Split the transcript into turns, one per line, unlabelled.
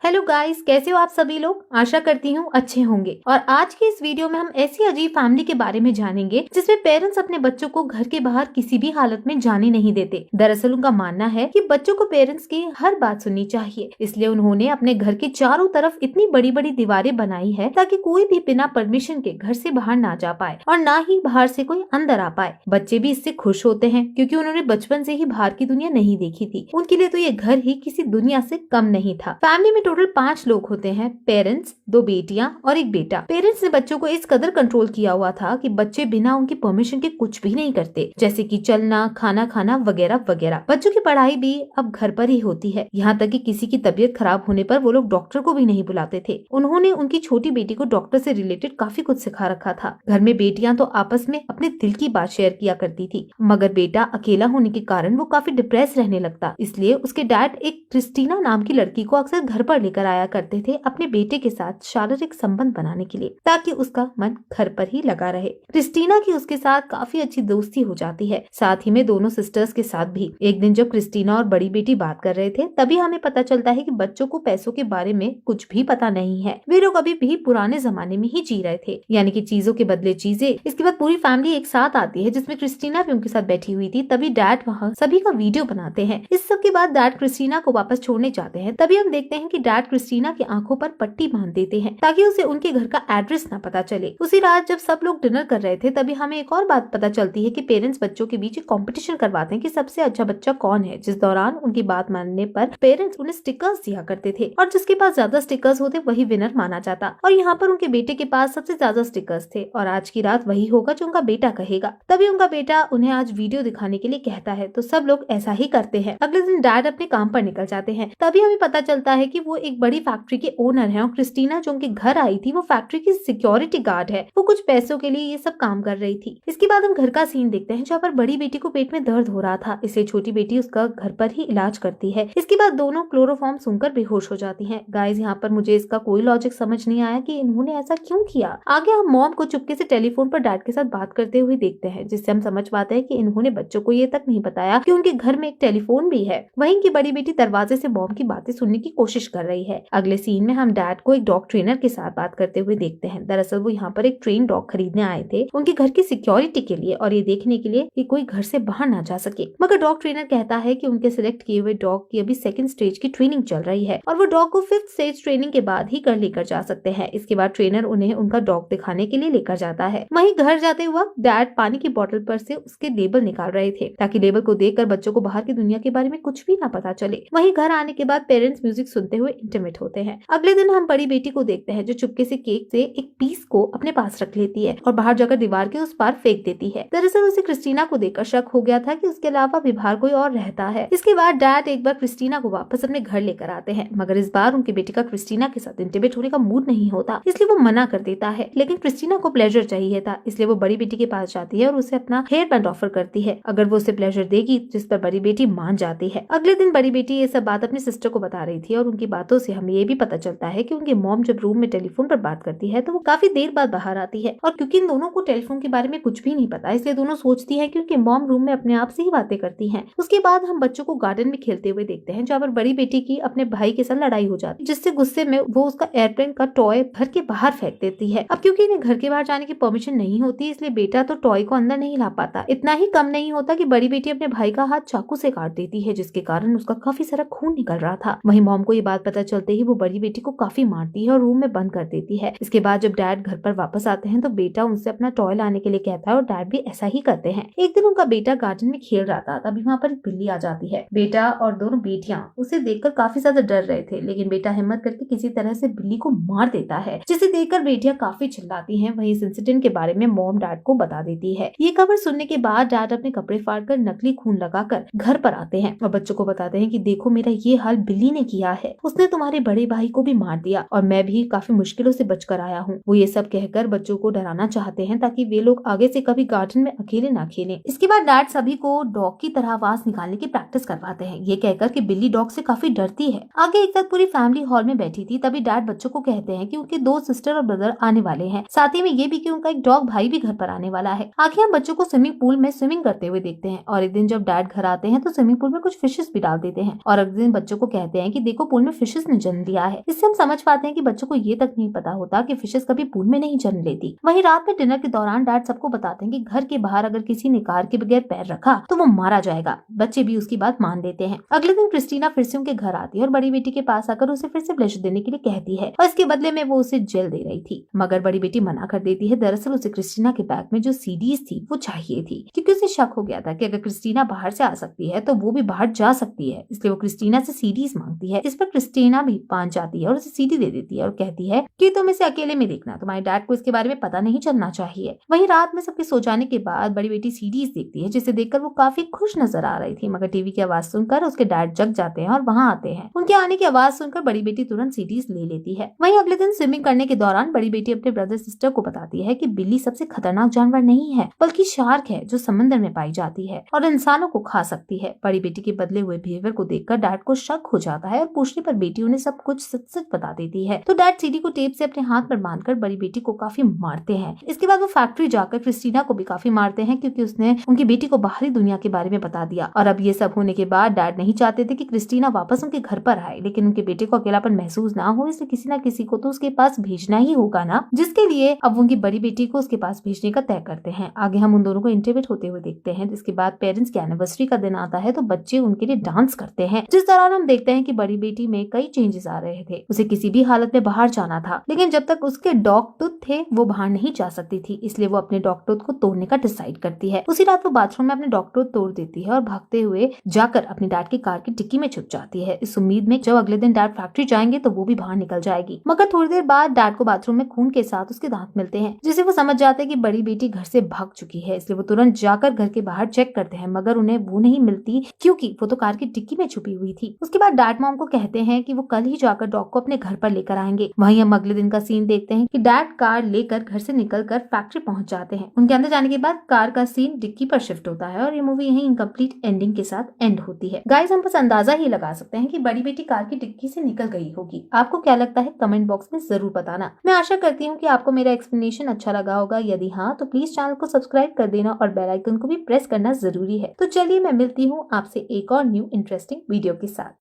Hello guys, कैसे हो आप सभी लोग। आशा करती हूँ अच्छे होंगे। और आज की इस वीडियो में हम ऐसी अजीब फैमिली के बारे में जानेंगे जिसमें पेरेंट्स अपने बच्चों को घर के बाहर किसी भी हालत में जाने नहीं देते। दरअसल उनका मानना है कि बच्चों को पेरेंट्स की हर बात सुननी चाहिए, इसलिए उन्होंने अपने घर के चारों तरफ इतनी बड़ी बड़ी दीवारें बनाई है ताकि कोई भी बिना परमिशन के घर से बाहर ना जा पाए और ना ही बाहर से कोई अंदर आ पाए। बच्चे भी इससे खुश होते हैं क्योंकि उन्होंने बचपन से ही बाहर की दुनिया नहीं देखी थी। उनके लिए तो ये घर ही किसी दुनिया से कम नहीं था। फैमिली में टोटल 5 लोग होते हैं, पेरेंट्स, 2 बेटियां और 1 बेटा। पेरेंट्स ने बच्चों को इस कदर कंट्रोल किया हुआ था कि बच्चे बिना उनकी परमिशन के कुछ भी नहीं करते, जैसे कि चलना, खाना खाना वगैरह वगैरह। बच्चों की पढ़ाई भी अब घर पर ही होती है, यहाँ तक कि किसी की तबीयत खराब होने पर वो लोग डॉक्टर को भी नहीं बुलाते थे। उन्होंने उनकी छोटी बेटी को डॉक्टर से रिलेटेड काफी कुछ सिखा रखा था। घर में बेटियां तो आपस में अपने दिल की बात शेयर किया करती थी, मगर बेटा अकेला होने के कारण वो काफी डिप्रेस रहने लगता। इसलिए उसके डैड एक क्रिस्टीना नाम की लड़की को अक्सर घर पर लेकर आया करते थे अपने बेटे के साथ शारीरिक संबंध बनाने के लिए, ताकि उसका मन घर पर ही लगा रहे। क्रिस्टीना की उसके साथ काफी अच्छी दोस्ती हो जाती है, साथ ही में दोनों सिस्टर्स के साथ भी। एक दिन जब क्रिस्टीना और बड़ी बेटी बात कर रहे थे, तभी हमें पता चलता है कि बच्चों को पैसों के बारे में कुछ भी पता नहीं है। वे लोग अभी भी पुराने जमाने में ही जी रहे थे, यानी कि चीजों के बदले चीजें। इसके बाद पूरी फैमिली एक साथ आती है, जिसमें क्रिस्टीना भी उनके साथ बैठी हुई थी। तभी डैड वहाँ सभी का वीडियो बनाते हैं। इस सब के बाद डैड क्रिस्टीना को वापस छोड़ने जाते हैं। तभी हम देखते हैं कि डैड क्रिस्टीना की आंखों पर पट्टी बांध देते हैं ताकि उसे उनके घर का एड्रेस ना पता चले। उसी रात जब सब लोग डिनर कर रहे थे, तभी हमें एक और बात पता चलती है कि पेरेंट्स बच्चों के बीच एक कंपटीशन करवाते हैं कि सबसे अच्छा बच्चा कौन है, जिस दौरान उनकी बात मानने पर पेरेंट्स उन्हें स्टिकर्स दिया करते थे और जिसके पास ज्यादा स्टिकर्स होते वही विनर माना जाता। और यहाँ पर उनके बेटे के पास सबसे ज्यादा स्टिकर्स थे और आज की रात वही होगा जो उनका बेटा कहेगा। तभी उनका बेटा उन्हें आज वीडियो दिखाने के लिए कहता है, तो सब लोग ऐसा ही करते हैं। अगले दिन डैड अपने काम पर निकल जाते हैं। तभी हमें पता चलता है कि वो एक बड़ी फैक्ट्री के ओनर है और क्रिस्टीना जो उनके घर आई थी वो फैक्ट्री की सिक्योरिटी गार्ड है। वो कुछ पैसों के लिए ये सब काम कर रही थी। इसके बाद हम घर का सीन देखते हैं जहाँ पर बड़ी बेटी को पेट में दर्द हो रहा था, इसलिए छोटी बेटी उसका घर पर ही इलाज करती है। इसके बाद दोनों क्लोरोफॉर्म सुनकर बेहोश हो जाती हैं। गाइस, यहाँ पर मुझे इसका कोई लॉजिक समझ नहीं आया कि इन्होंने ऐसा क्यों किया। आगे हम मॉम को चुपके से टेलीफोन पर डैड के साथ बात करते हुए देखते हैं, जिससे हम समझ पाते हैं कि इन्होंने बच्चों को ये तक नहीं बताया कि उनके घर में एक टेलीफोन भी है। वहीं की बड़ी बेटी दरवाजे से मॉम की बातें सुनने की कोशिश कर रही है। अगले सीन में हम डैड को एक डॉग ट्रेनर के साथ बात करते हुए देखते हैं। दरअसल वो यहाँ पर एक ट्रेन डॉग खरीदने आए थे उनके घर की सिक्योरिटी के लिए और ये देखने के लिए कि कोई घर से बाहर ना जा सके। मगर डॉग ट्रेनर कहता है कि उनके सिलेक्ट किए हुए डॉग की अभी 2nd स्टेज की ट्रेनिंग चल रही है और वो डॉग को 5th स्टेज ट्रेनिंग के बाद ही घर लेकर जा सकते हैं। इसके बाद ट्रेनर उन्हें उनका डॉग दिखाने के लिए लेकर जाता है। वहीं घर जाते वक्त डैड पानी की बोतल पर से उसके लेबल निकाल रहे थे ताकि लेबल को देखकर बच्चों को बाहर की दुनिया के बारे में कुछ भी ना पता चले। वहीं घर आने के बाद पेरेंट्स म्यूजिक सुनते हुए इंटीमेट होते हैं। अगले दिन हम बड़ी बेटी को देखते हैं जो चुपके से केक से एक पीस को अपने पास रख लेती है और बाहर जाकर दीवार के उस पार फेंक देती है। दरअसल उसे क्रिस्टीना को देखकर शक हो गया था कि उसके अलावा भी बाहर कोई और रहता है। इसके बाद डैड एक बार क्रिस्टीना को वापस अपने घर लेकर आते हैं, मगर इस बार उनकी बेटी का क्रिस्टीना के साथ इंटीमेट होने का मूड नहीं होता, इसलिए वो मना कर देता है। लेकिन क्रिस्टीना को प्लेजर चाहिए था, इसलिए वो बड़ी बेटी के पास जाती है और उसे अपना हेयर बैंड ऑफर करती है अगर वो उसे प्लेजर देगी, जिस पर बड़ी बेटी मान जाती है। अगले दिन बड़ी बेटी ये सब बात अपनी सिस्टर को बता रही थी और उनकी बातों से हमें ये भी पता चलता है कि उनकी मॉम जब रूम में टेलीफोन पर बात करती है तो वो काफी देर बाद बाहर आती है और क्योंकि इन दोनों को टेलीफोन के बारे में कुछ भी नहीं पता, इसलिए दोनों सोचती है कि उनकी मॉम रूम में अपने आप से ही बातें करती है। उसके बाद हम बच्चों को गार्डन में खेलते हुए देखते हैं जहाँ पर बड़ी बेटी की अपने भाई के साथ लड़ाई हो जाती है, जिससे गुस्से में वो उसका एयरप्लेन का टॉय घर के बाहर फेंक देती है। अब क्योंकि इन्हें घर के बाहर जाने की परमिशन नहीं होती, इसलिए बेटा तो टॉय को अंदर नहीं ला पाता। इतना ही कम नहीं होता कि बड़ी बेटी अपने भाई का हाथ चाकू से काट देती है, जिसके कारण उसका काफी सारा खून निकल रहा था। वहीं मॉम को ये बात पता चलते ही वो बड़ी बेटी को काफी मारती है और रूम में बंद कर देती है। इसके बाद जब डैड घर पर वापस आते हैं तो बेटा उनसे अपना टॉय लाने के लिए कहता है और डैड भी ऐसा ही करते हैं। एक दिन उनका बेटा गार्डन में खेल रहा था, तभी वहाँ पर एक बिल्ली आ जाती है। बेटा और दोनों बेटियां उसे देखकर काफी ज्यादा डर रहे थे, लेकिन बेटा हिम्मत करके किसी तरह से बिल्ली को मार देता है, जिसे देखकर बेटियां काफी चिल्लाती हैं। वहीं इस इंसिडेंट के बारे में मॉम डैड को बता देती है। ये खबर सुनने के बाद डैड अपने कपड़े फाड़कर नकली खून लगाकर घर पर आते हैं और बच्चों को बताते हैं कि देखो मेरा ये हाल बिल्ली ने किया है, उसने तुम्हारे बड़े भाई को भी मार दिया और मैं भी काफी मुश्किलों से बचकर आया हूँ। वो ये सब कहकर बच्चों को डराना चाहते हैं ताकि वे लोग आगे से कभी गार्डन में अकेले ना खेलें। इसके बाद डैड सभी को डॉग की तरह आवाज निकालने की प्रैक्टिस करवाते हैं, ये कहकर कि बिल्ली डॉग से काफी डरती है। आगे एक साथ पूरी फैमिली हॉल में बैठी थी, तभी डैड बच्चों को कहते हैं कि उनके 2 सिस्टर और ब्रदर आने वाले हैं, साथ ही में ये भी कि उनका एक डॉग भाई भी घर पर आने वाला है। आगे हम बच्चों को स्विमिंग पूल में स्विमिंग करते हुए देखते हैं और एक दिन जब डैड घर आते हैं तो स्विमिंग पूल में कुछ फिशेस भी डाल देते हैं और अगले दिन बच्चों को कहते हैं कि देखो पूल में फिशेस ने जन्म दिया है। इससे हम समझ पाते हैं कि बच्चों को ये तक नहीं पता होता कि फिशेस कभी पूल में नहीं जन्म लेती। वहीं रात में डिनर के दौरान डैड सबको बताते हैं कि घर के बाहर अगर किसी ने कार के बगैर पैर रखा तो वो मारा जाएगा। बच्चे भी उसकी बात मान लेते हैं। अगले दिन क्रिस्टीना फिर से उनके घर आती है और बड़ी बेटी के पास आकर उसे फिर से प्लेजर देने के लिए कहती है और इसके बदले में वो उसे जेल दे रही थी, मगर बड़ी बेटी मना कर देती है। दरअसल उसे क्रिस्टीना के बैग में जो सीडीज थी वो चाहिए थी, क्योंकि उसे शक हो गया था कि अगर क्रिस्टीना बाहर से आ सकती है तो वो भी बाहर जा सकती है। इसलिए वो क्रिस्टीना से सीडीज मांगती है। इस पर क्रिस्टीना भी मान जाती है और उसे सीडी दे देती है और कहती है कि तुम इसे अकेले में देखना, तुम्हारे डैड को इसके बारे में पता नहीं चलना चाहिए। वहीं रात में सबके सो जाने के बाद बड़ी बेटी सीडीज देखती है, जिसे देखकर वो काफी खुश नजर आ रही थी, मगर टीवी की आवाज सुनकर उसके डैड जग जाते हैं और वहाँ आते हैं। उनके आने की आवाज सुनकर बड़ी बेटी तुरंत सीडीज ले लेती है। वहीं अगले दिन स्विमिंग करने के दौरान बड़ी बेटी अपने ब्रदर सिस्टर को बताती है कि बिल्ली सबसे खतरनाक जानवर नहीं है, बल्कि शार्क है जो समंदर में पाई जाती है और इंसानों को खा सकती है। बड़ी बेटी के बदले हुए बिहेवियर को देखकर डैड को शक हो जाता है और पूछने पर बेटी उन्हें सब कुछ सच सच बता देती है। तो डैड सीडी को टेप से अपने हाथ पर बांधकर बड़ी बेटी को काफी मारते हैं। इसके बाद वो फैक्ट्री जाकर क्रिस्टीना को भी काफी मारते हैं, क्योंकि उसने उनकी बेटी को बाहरी दुनिया के बारे में बता दिया। और अब ये सब होने के बाद डैड नहीं चाहते थे कि क्रिस्टीना वापस उनके घर पर आए, लेकिन उनके बेटे को अकेलापन महसूस ना हो, इसलिए किसी न किसी को तो उसके पास भेजना ही होगा ना, जिसके लिए अब उनकी बड़ी बेटी को उसके पास भेजने का तय करते हैं। आगे हम उन दोनों को इंटरव्यू होते हुए देखते हैं। जिसके बाद पेरेंट्स की एनिवर्सरी का दिन आता है तो बच्चे उनके लिए डांस करते हैं, जिस दौरान हम देखते हैं कि बड़ी बेटी में कई चेंजेस आ रहे थे। उसे किसी भी हालत में बाहर जाना था, लेकिन जब तक उसके डॉग टूथ थे वो बाहर नहीं जा सकती थी, इसलिए वो अपने डॉग टूथ को तोड़ने का डिसाइड करती है। उसी रात वो बाथरूम में अपने डॉग टूथ तोड़ देती है और भागते हुए जाकर अपनी डैड की कार की डिक्की में छुप जाती है, इस उम्मीद में जब अगले दिन डैड फैक्ट्री जाएंगे तो वो भी बाहर निकल जाएगी। मगर थोड़ी देर बाद डैड को बाथरूम में खून के साथ उसके दांत मिलते हैं, जिसे वो समझ जाते हैं कि बड़ी बेटी घर से भाग चुकी है। इसलिए वो तुरंत जाकर घर के बाहर चेक करते हैं, मगर उन्हें वो नहीं मिलती, क्योंकि वो तो कार की डिक्की में छुपी हुई थी। उसके बाद डैड मॉम को कहते हैं कि वो कल ही जाकर डॉग को अपने घर पर लेकर आएंगे। वहीं हम अगले दिन का सीन देखते हैं कि डैड कार लेकर घर से निकलकर फैक्ट्री पहुंच जाते हैं। उनके अंदर जाने के बाद कार का सीन डिक्की पर शिफ्ट होता है और ये मूवी यहीं इनकम्प्लीट एंडिंग के साथ एंड होती है। गाइस, हम बस अंदाजा ही लगा सकते हैं कि बड़ी बेटी कार की डिक्की से निकल गई होगी। आपको क्या लगता है कमेंट बॉक्स में जरूर बताना। मैं आशा करती हूँ कि आपको मेरा एक्सप्लेनेशन अच्छा लगा होगा। यदि हाँ तो प्लीज चैनल को सब्सक्राइब कर देना और बेल आइकन को भी प्रेस करना जरूरी है। तो चलिए मैं मिलती हूँ आपसे एक और न्यू इंटरेस्टिंग वीडियो के साथ।